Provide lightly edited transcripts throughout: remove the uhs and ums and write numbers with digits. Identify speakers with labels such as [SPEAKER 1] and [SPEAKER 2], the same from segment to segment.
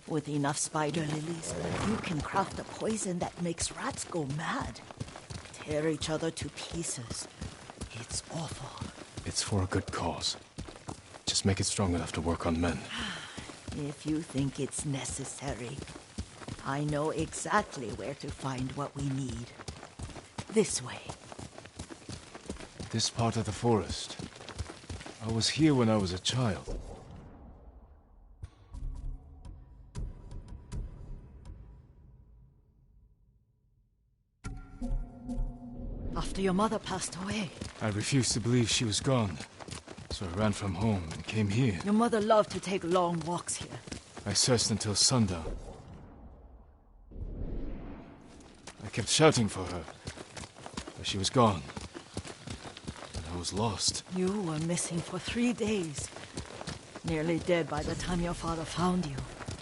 [SPEAKER 1] With enough spider lilies, you can craft a poison that makes rats go mad. Tear each other to pieces. It's awful.
[SPEAKER 2] It's for a good cause. Just make it strong enough to work on men.
[SPEAKER 1] If you think it's necessary, I know exactly where to find what we need. This way.
[SPEAKER 2] This part of the forest. I was here when I was a child.
[SPEAKER 1] After your mother passed away.
[SPEAKER 2] I refused to believe she was gone. So I ran from home and came here.
[SPEAKER 1] Your mother loved to take long walks here.
[SPEAKER 2] I searched until sundown. I kept shouting for her, but she was gone. And I was lost.
[SPEAKER 1] You were missing for 3 days. Nearly dead by the time your father found you.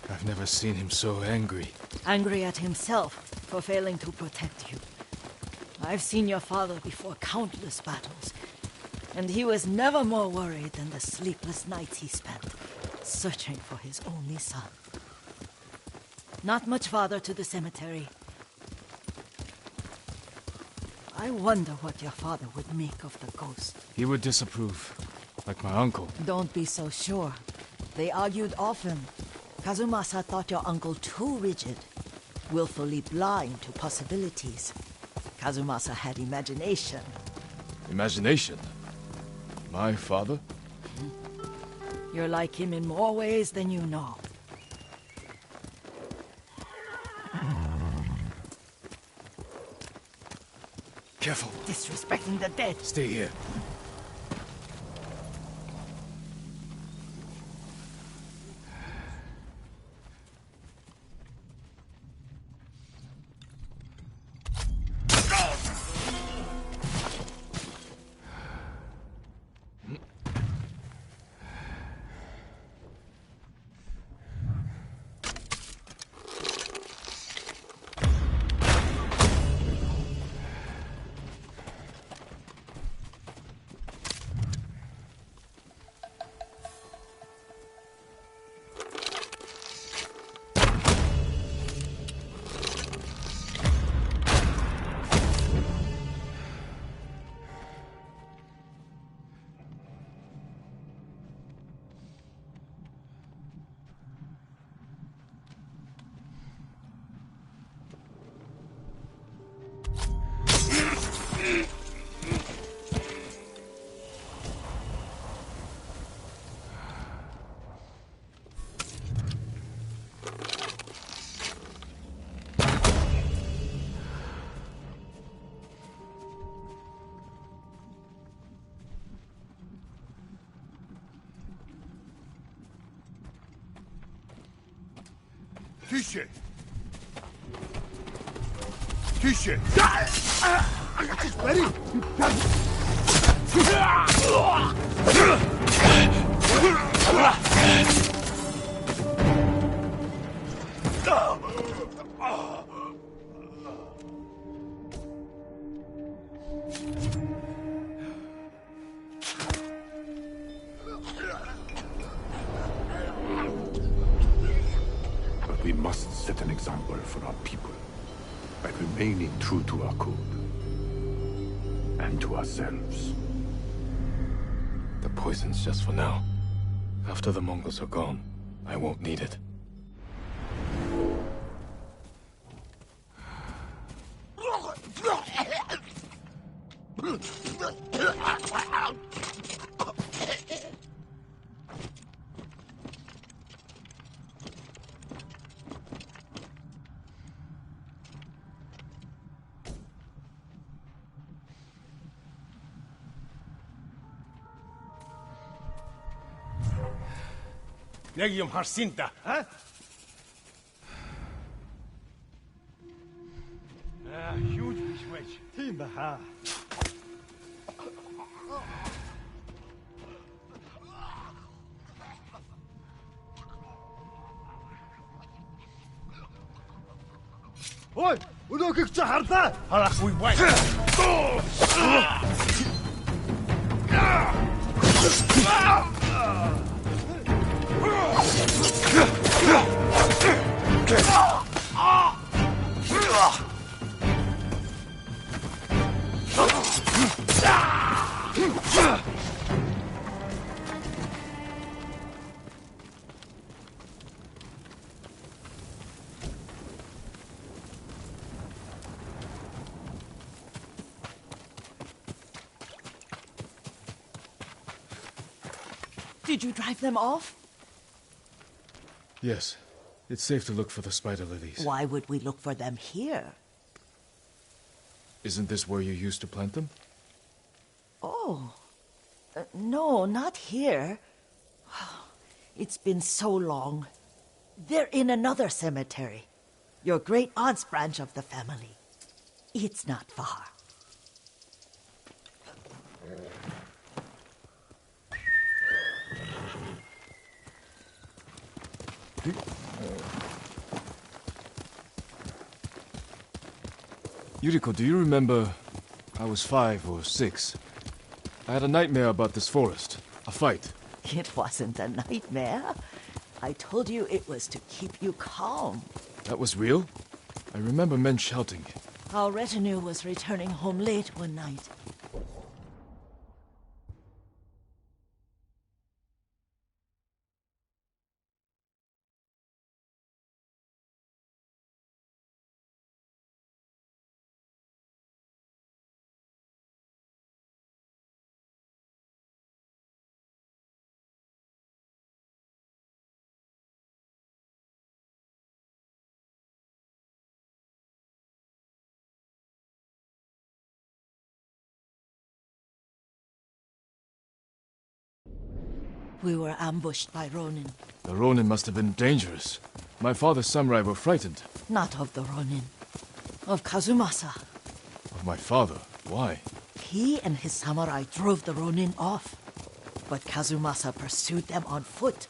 [SPEAKER 2] I've never seen him so angry.
[SPEAKER 1] Angry at himself for failing to protect you. I've seen your father before countless battles, and he was never more worried than the sleepless nights he spent searching for his only son. Not much farther to the cemetery. I wonder what your father would make of the ghost.
[SPEAKER 2] He would disapprove, like my uncle.
[SPEAKER 1] Don't be so sure. They argued often. Kazumasa thought your uncle too rigid, willfully blind to possibilities. Kazumasa had imagination.
[SPEAKER 2] Imagination? My father?
[SPEAKER 1] You're like him in more ways than you know.
[SPEAKER 2] Careful.
[SPEAKER 1] Disrespecting the dead.
[SPEAKER 2] Stay here.
[SPEAKER 3] Тише! Тише! Смотри!
[SPEAKER 4] We must set an example for our people by remaining true to our code and to ourselves.
[SPEAKER 2] The poison's just for now. After the Mongols are gone, I won't need it.
[SPEAKER 3] Legium Harsinta, huh? Huge switch. Timba. Oi! Uno que te harta! Hala fui white.
[SPEAKER 1] Did you drive them off?
[SPEAKER 2] Yes. It's safe to look for the spider lilies.
[SPEAKER 1] Why would we look for them here?
[SPEAKER 2] Isn't this where you used to plant them?
[SPEAKER 1] Oh. No, not here. It's been so long. They're in another cemetery. Your great-aunt's branch of the family. It's not far.
[SPEAKER 2] Yuriko, do you remember? I was 5 or 6. I had a nightmare about this forest. A fight.
[SPEAKER 1] It wasn't a nightmare. I told you it was to keep you calm.
[SPEAKER 2] That was real? I remember men shouting.
[SPEAKER 1] Our retinue was returning home late one night. We were ambushed by Ronin.
[SPEAKER 2] The Ronin must have been dangerous. My father's samurai were frightened.
[SPEAKER 1] Not of the Ronin. Of Kazumasa.
[SPEAKER 2] Of my father? Why?
[SPEAKER 1] He and his samurai drove the Ronin off. But Kazumasa pursued them on foot.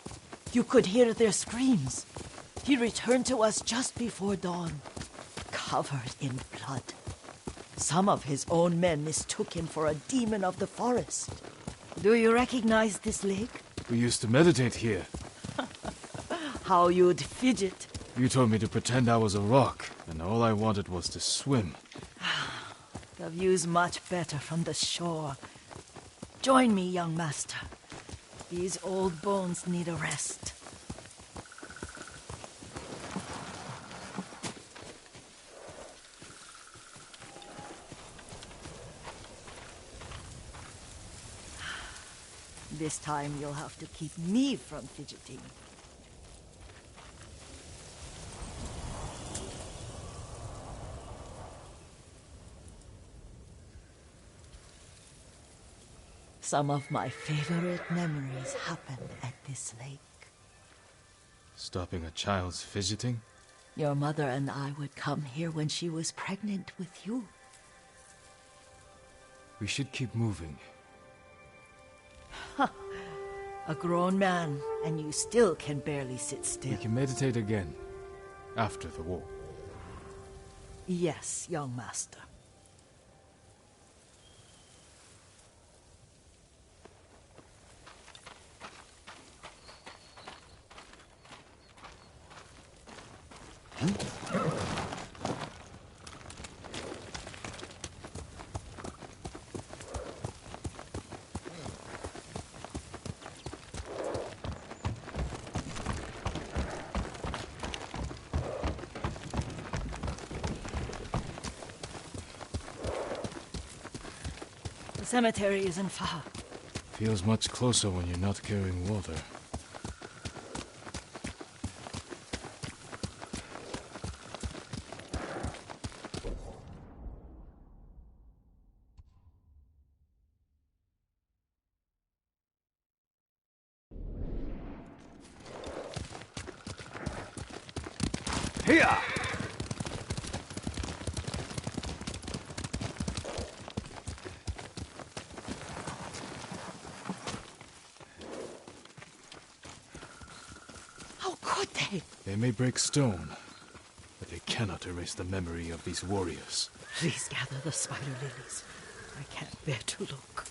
[SPEAKER 1] You could hear their screams. He returned to us just before dawn, covered in blood. Some of his own men mistook him for a demon of the forest. Do you recognize this lake?
[SPEAKER 2] We used to meditate here.
[SPEAKER 1] How you'd fidget.
[SPEAKER 2] You told me to pretend I was a rock, and all I wanted was to swim.
[SPEAKER 1] The view's much better from the shore. Join me, young master. These old bones need a rest. This time you'll have to keep me from fidgeting. Some of my favorite memories happened at this lake.
[SPEAKER 2] Stopping a child's fidgeting?
[SPEAKER 1] Your mother and I would come here when she was pregnant with you.
[SPEAKER 2] We should keep moving.
[SPEAKER 1] A grown man, and you still can barely sit still.
[SPEAKER 2] We can meditate again. After the war.
[SPEAKER 1] Yes, young master. The cemetery isn't far.
[SPEAKER 2] Feels much closer when you're not carrying water.
[SPEAKER 3] Here!
[SPEAKER 1] How could they?
[SPEAKER 2] They may break stone, but they cannot erase the memory of these warriors.
[SPEAKER 1] Please gather the spider lilies. I can't bear to look.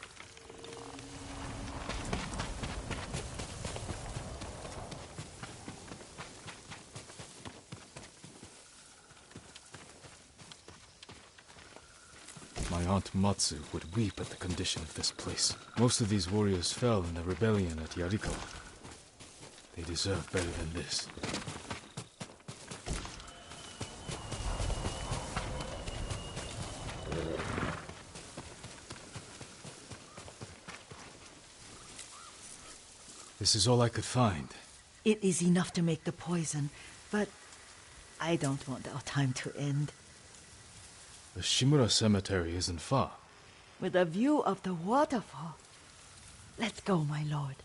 [SPEAKER 2] my aunt Matsu would weep at the condition of this place. Most of these warriors fell in the rebellion at Yarikawa. They deserve better than this. This is all I could find.
[SPEAKER 1] It is enough to make the poison, but I don't want our time to end.
[SPEAKER 2] The Shimura Cemetery isn't far.
[SPEAKER 1] With a view of the waterfall. Let's go, my lord.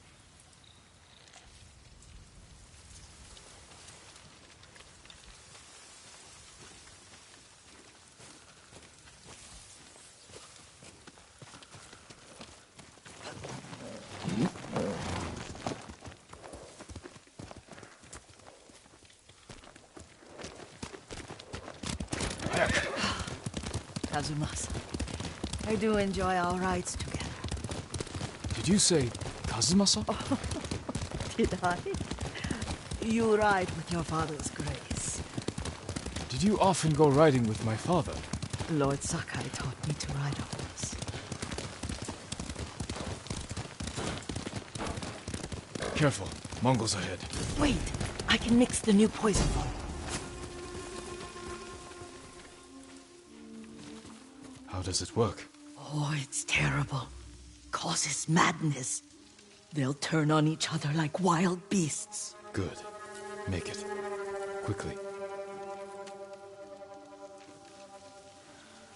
[SPEAKER 1] Kazumasa, I do enjoy our rides together.
[SPEAKER 2] Did you say Kazumasa?
[SPEAKER 1] Did I? You ride with your father's grace.
[SPEAKER 2] Did you often go riding with my father?
[SPEAKER 1] Lord Sakai taught me to ride a horse.
[SPEAKER 2] Careful, Mongols ahead.
[SPEAKER 1] Wait, I can mix the new poison for you.
[SPEAKER 2] How does it work?
[SPEAKER 1] Oh, it's terrible. Causes madness. They'll turn on each other like wild beasts.
[SPEAKER 2] Good. Make it. Quickly.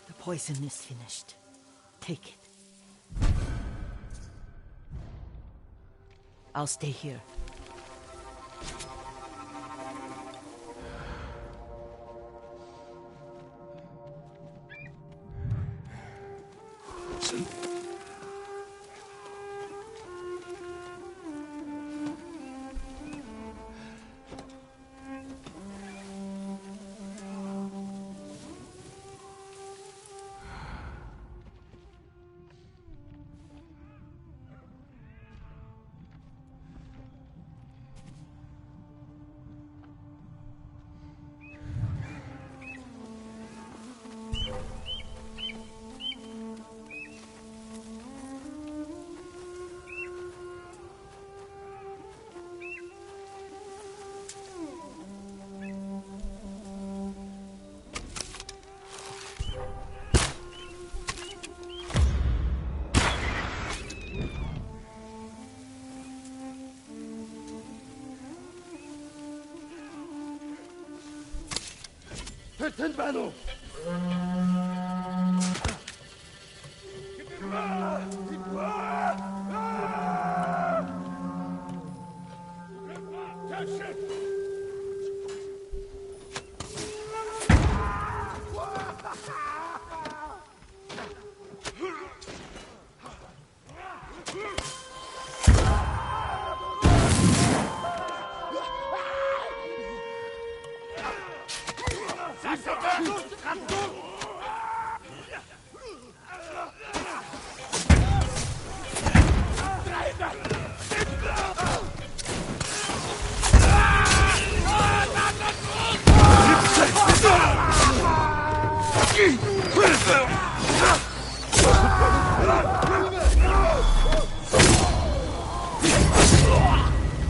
[SPEAKER 1] The poison is finished. Take it. I'll stay here.
[SPEAKER 3] battle!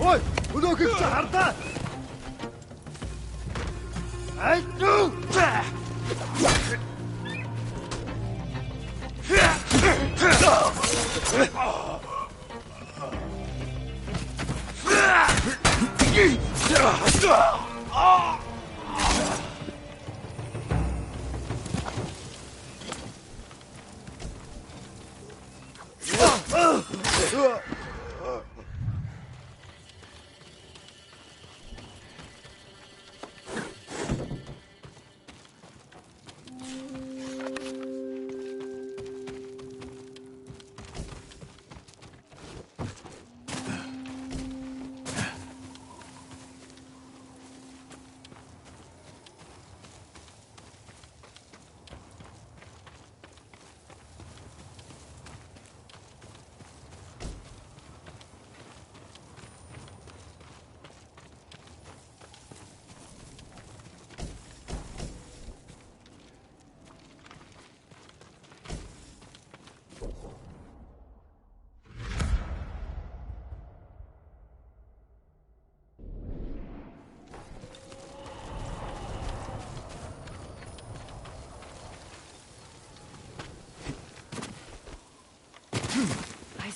[SPEAKER 3] Oi! Өнөөхийг чи хардаа! Айдуу!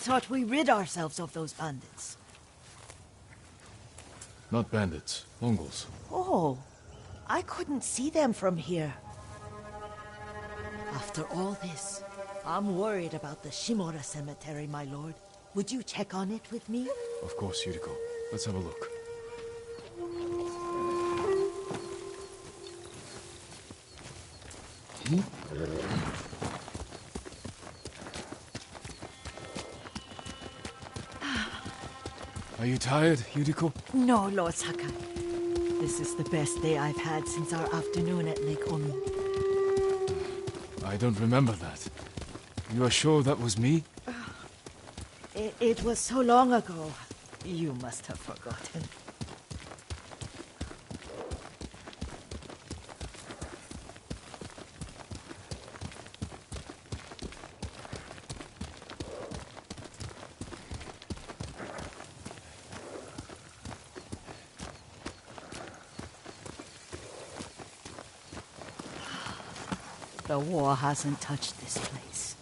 [SPEAKER 1] thought we rid ourselves of those bandits.
[SPEAKER 2] Not bandits, Mongols.
[SPEAKER 1] Oh, I couldn't see them from here. After all this, I'm worried about the Shimura cemetery, my lord. Would you check on it with me?
[SPEAKER 2] Of course, Yuriko. Let's have a look. Are you tired, Yuriko?
[SPEAKER 1] No, Lord Sakai. This is the best day I've had since our afternoon at Lake Omi.
[SPEAKER 2] I don't remember that. You are sure that was me?
[SPEAKER 1] It was so long ago. You must have forgotten. The war hasn't touched this place.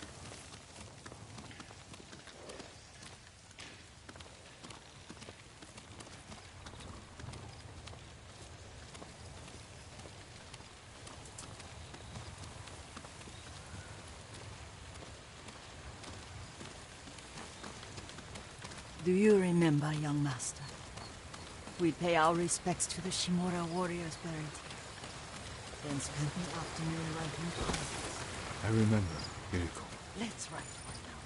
[SPEAKER 1] Do you remember, young master? We'd pay our respects to the Shimura warriors buried here, then spend the afternoon writing poems.
[SPEAKER 2] I remember, Yuriko.
[SPEAKER 1] Let's write one now.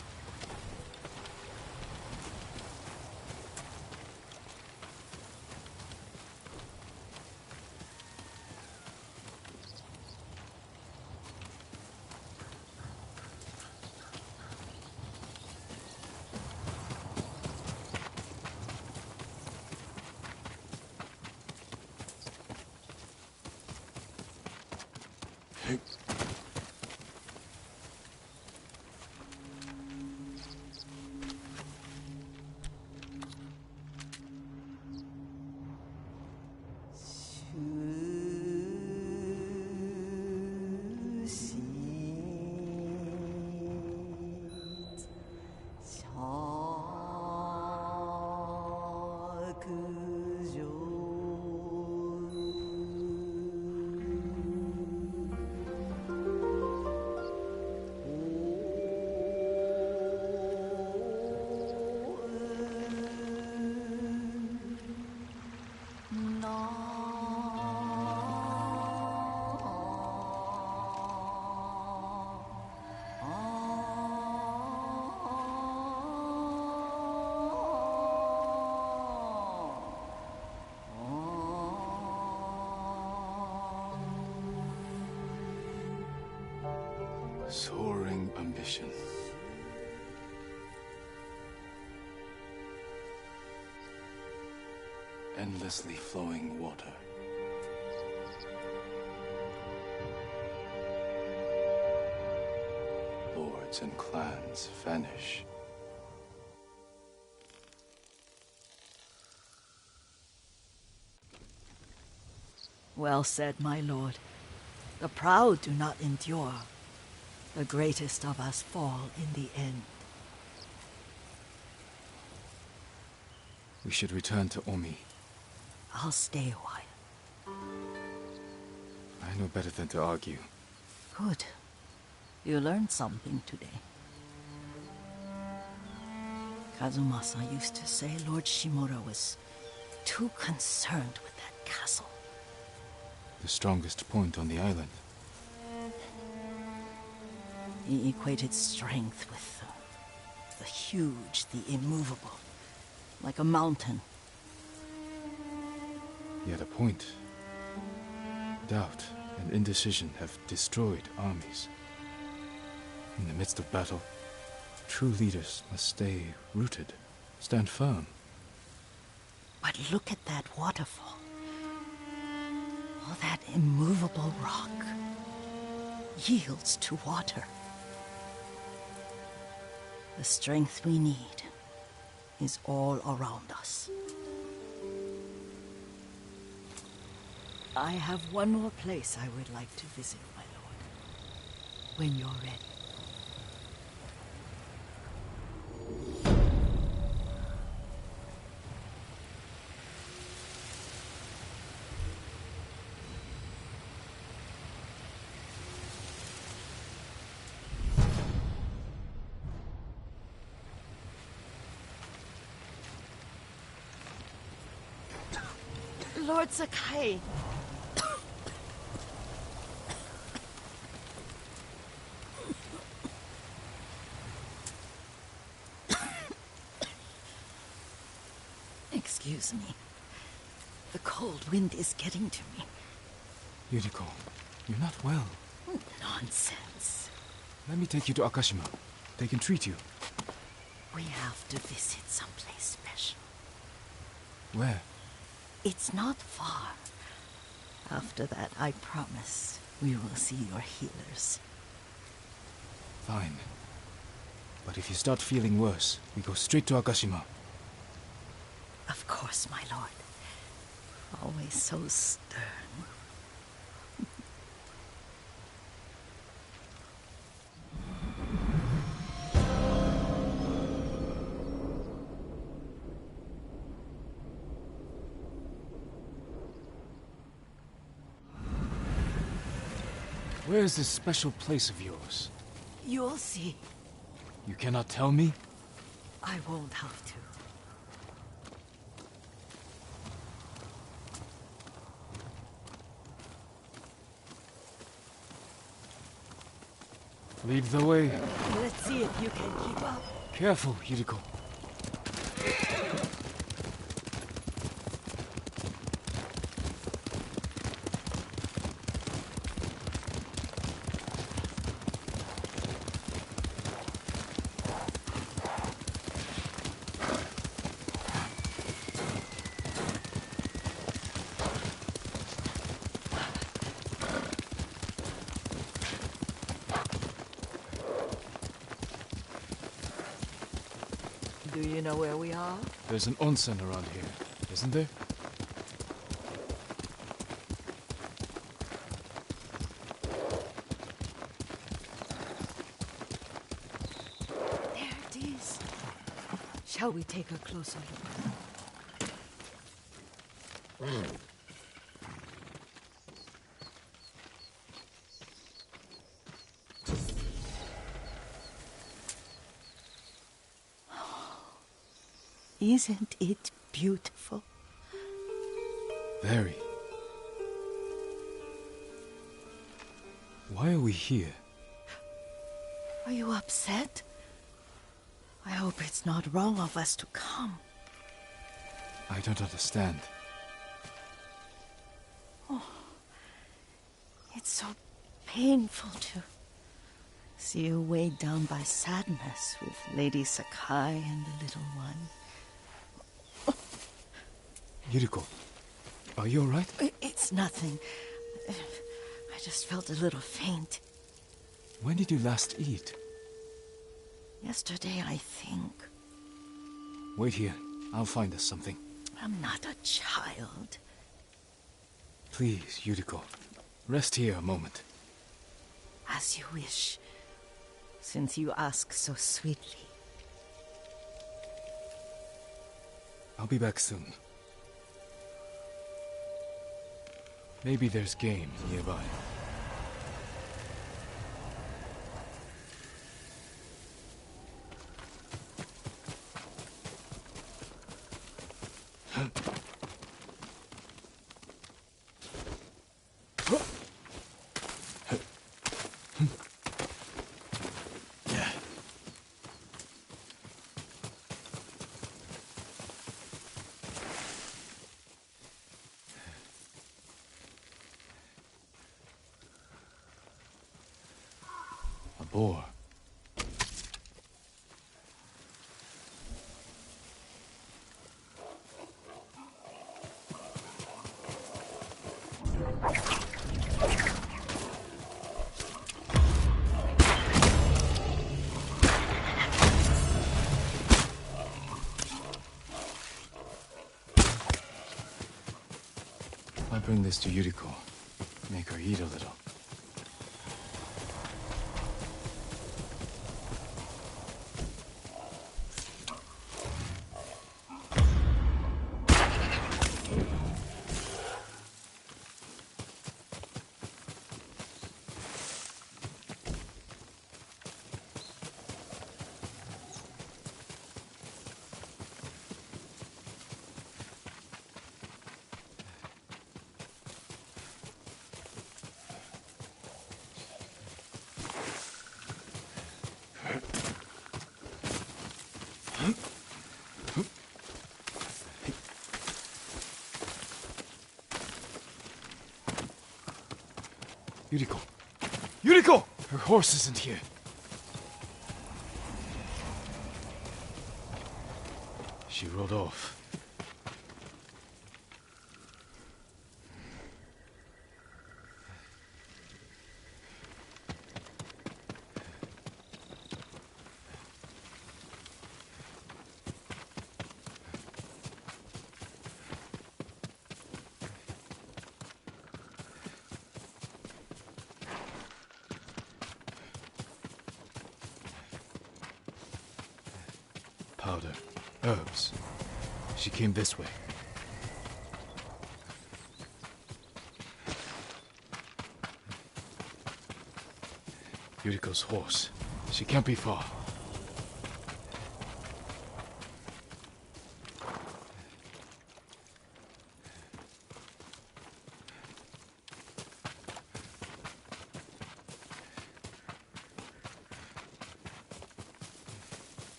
[SPEAKER 2] Soaring ambition. Endlessly flowing water. Lords and clans vanish.
[SPEAKER 1] Well said, my lord. The proud do not endure. The greatest of us fall in the end.
[SPEAKER 2] We should return to Omi.
[SPEAKER 1] I'll stay a while.
[SPEAKER 2] I know better than to argue.
[SPEAKER 1] Good. You learned something today. Kazumasa used to say Lord Shimura was too concerned with that castle.
[SPEAKER 2] The strongest point on the island.
[SPEAKER 1] He equated strength with the huge, the immovable, like a mountain.
[SPEAKER 2] He had a point. Doubt and indecision have destroyed armies. In the midst of battle, true leaders must stay rooted, stand firm.
[SPEAKER 1] But look at that waterfall. All that immovable rock yields to water. The strength we need is all around us. I have one more place I would like to visit, my lord. When you're ready. Lord Sakai. Excuse me. The cold wind is getting to me.
[SPEAKER 2] Yuriko, you're not well.
[SPEAKER 1] Nonsense.
[SPEAKER 2] Let me take you to Akashima. They can treat you.
[SPEAKER 1] We have to visit someplace special.
[SPEAKER 2] Where?
[SPEAKER 1] It's not far. After that, I promise, we will see your healers.
[SPEAKER 2] Fine. But if you start feeling worse, we go straight to Akashima.
[SPEAKER 1] Of course, my lord. Always so stern.
[SPEAKER 2] Where is this special place of yours?
[SPEAKER 1] You'll see.
[SPEAKER 2] You cannot tell me?
[SPEAKER 1] I won't have to.
[SPEAKER 2] Lead the way.
[SPEAKER 1] Let's see if you can keep up.
[SPEAKER 2] Careful, Yuriko.
[SPEAKER 1] Do you know where we are?
[SPEAKER 2] There's an onsen around here, isn't there?
[SPEAKER 1] There it is. Shall we take a closer look? Isn't it beautiful?
[SPEAKER 2] Very. Why are we here?
[SPEAKER 1] Are you upset? I hope it's not wrong of us to come.
[SPEAKER 2] I don't understand.
[SPEAKER 1] It's so painful to see you weighed down by sadness with Lady Sakai and the little one.
[SPEAKER 2] Yuriko, are you alright?
[SPEAKER 1] It's nothing. I just felt a little faint.
[SPEAKER 2] When did you last eat?
[SPEAKER 1] Yesterday, I think.
[SPEAKER 2] Wait here. I'll find us something.
[SPEAKER 1] I'm not a child.
[SPEAKER 2] Please, Yuriko. Rest here a moment.
[SPEAKER 1] As you wish, since you ask so sweetly.
[SPEAKER 2] I'll be back soon. Maybe there's game nearby. A boar. I'll bring this to Yuriko. Make her eat a little. Yuriko! Yuriko! Her horse isn't here. She rode off. Powder. Herbs. She came this way. Yuriko's horse. She can't be far.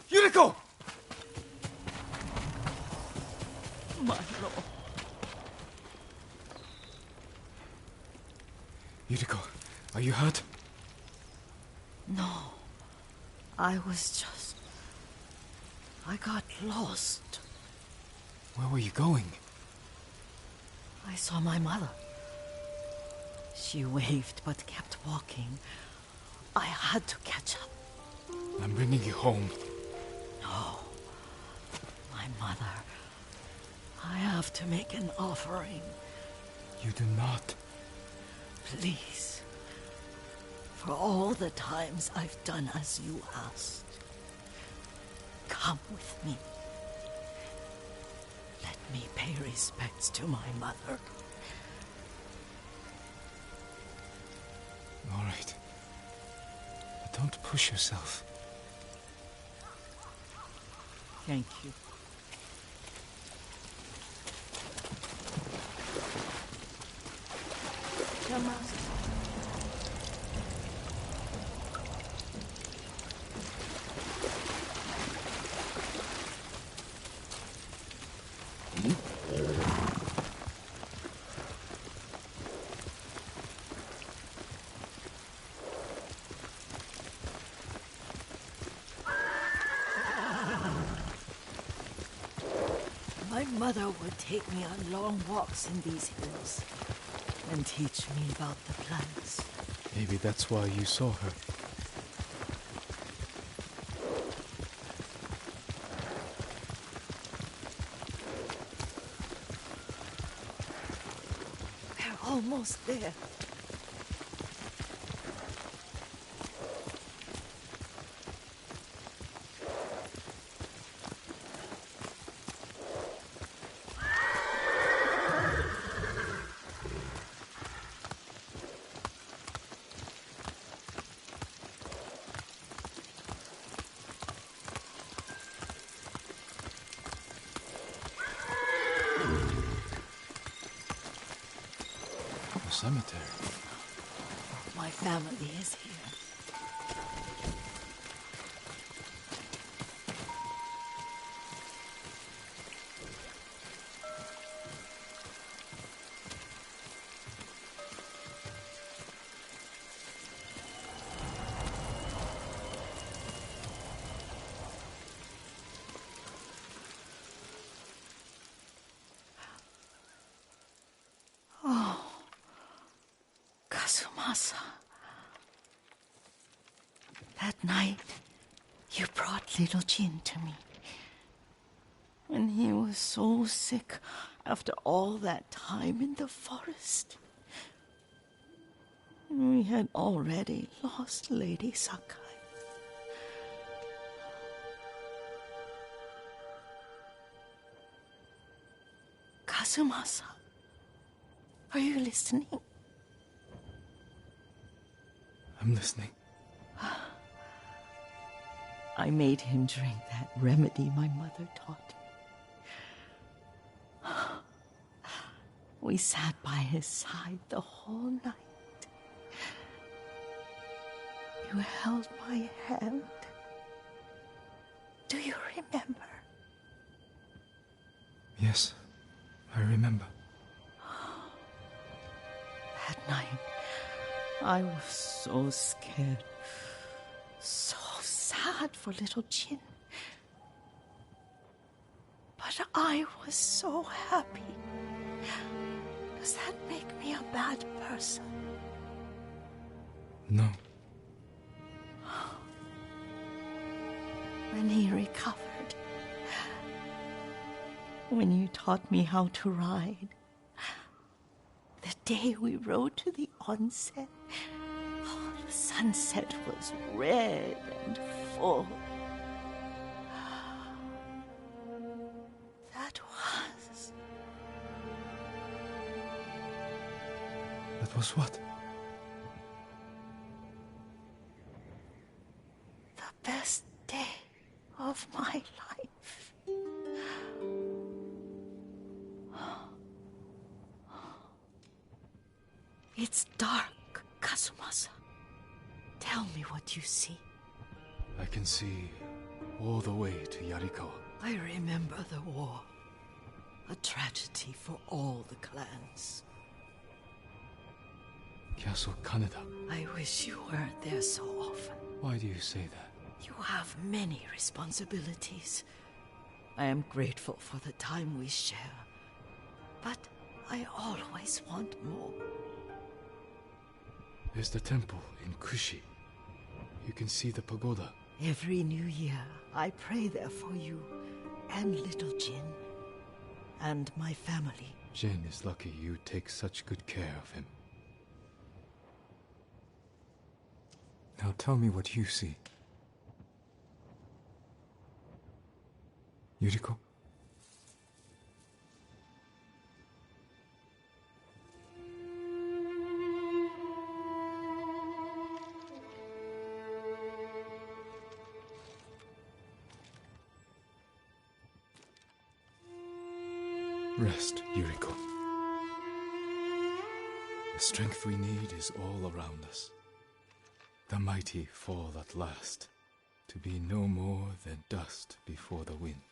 [SPEAKER 2] Yuriko!
[SPEAKER 1] My lord.
[SPEAKER 2] Yuriko, are you hurt?
[SPEAKER 1] No. I was just... I got lost.
[SPEAKER 2] Where were you going?
[SPEAKER 1] I saw my mother. She waved but kept walking. I had to catch up.
[SPEAKER 2] I'm bringing you home.
[SPEAKER 1] No. My mother. I have to make an offering.
[SPEAKER 2] You do not.
[SPEAKER 1] Please. For all the times I've done as you asked. Come with me. Let me pay respects to my mother.
[SPEAKER 2] All right. But don't push yourself.
[SPEAKER 1] Thank you. Damas. My mother would take me on long walks in these hills and teach me about the plants.
[SPEAKER 2] Maybe that's why you saw her.
[SPEAKER 1] We're almost there.
[SPEAKER 2] A cemetery.
[SPEAKER 1] My family is here. Kazumasa. That night, you brought little Jin to me. When he was so sick after all that time in the forest. We had already lost Lady Sakai. Kazumasa, are you listening?
[SPEAKER 2] I'm listening.
[SPEAKER 1] I made him drink that remedy my mother taught me. We sat by his side the whole night. you held my hand. Do you remember?
[SPEAKER 2] Yes, I remember.
[SPEAKER 1] That night, I was so scared. So sad for little Jin. But I was so happy. Does that make me a bad person?
[SPEAKER 2] No.
[SPEAKER 1] When he recovered, when you taught me how to ride, the day we rode to the onsen, the sunset was red and full.
[SPEAKER 2] That was what?
[SPEAKER 1] The best day of my life. It's dark, Kazumasa. Tell me what you see.
[SPEAKER 2] I can see all the way to Yarikawa.
[SPEAKER 1] I remember the war. A tragedy for all the clans.
[SPEAKER 2] Castle Kaneda.
[SPEAKER 1] I wish you weren't there so often.
[SPEAKER 2] Why do you say that?
[SPEAKER 1] You have many responsibilities. I am grateful for the time we share. But I always want more.
[SPEAKER 2] There's the temple in Kushi. You can see the pagoda.
[SPEAKER 1] Every new year, I pray there for you and little Jin and my family.
[SPEAKER 2] Jin is lucky you take such good care of him. Now tell me what you see. Yuriko? Rest, Yuriko. The strength we need is all around us. The mighty fall at last, to be no more than dust before the wind.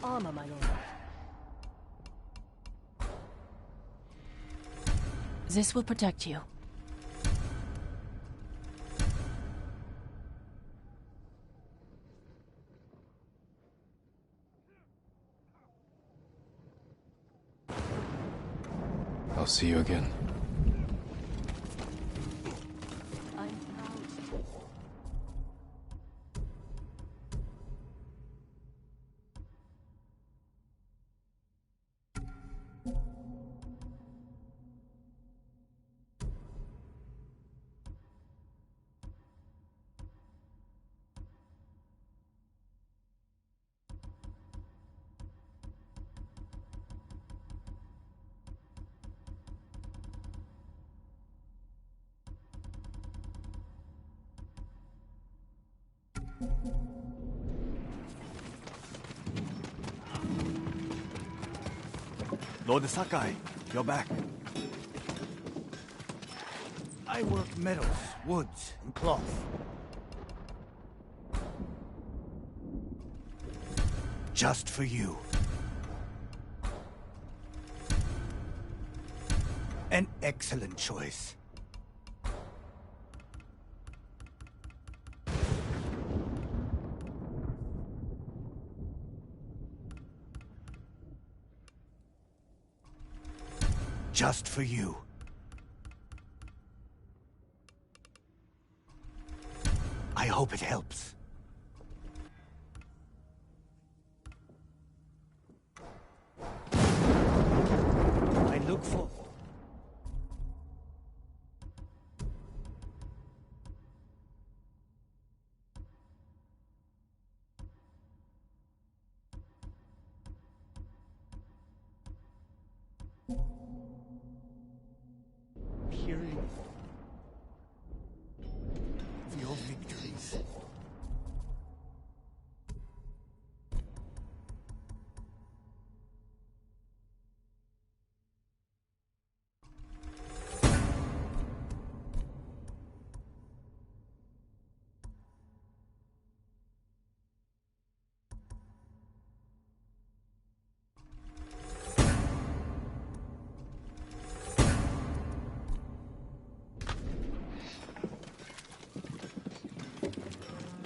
[SPEAKER 5] armor, my lord. This will protect you.
[SPEAKER 2] I'll see you again.
[SPEAKER 5] I'm proud.
[SPEAKER 3] Lord Sakai, you're back. I work metals, woods, and cloth. Just for you. An excellent choice. Just for you. I hope it helps. I look for... hearing of your victories.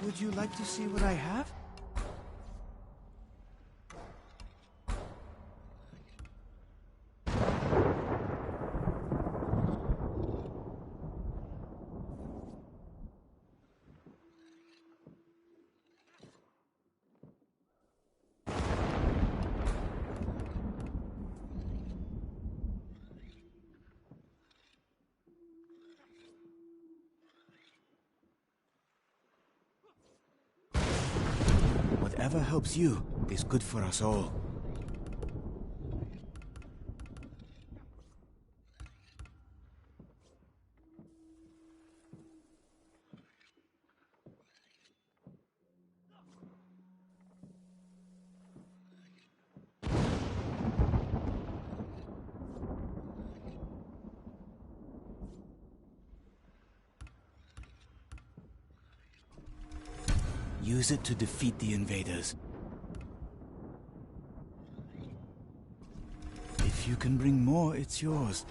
[SPEAKER 3] Would you like to see what I have? Whatever helps you is good for us all. Use it to defeat the invaders. If you can bring more, it's yours.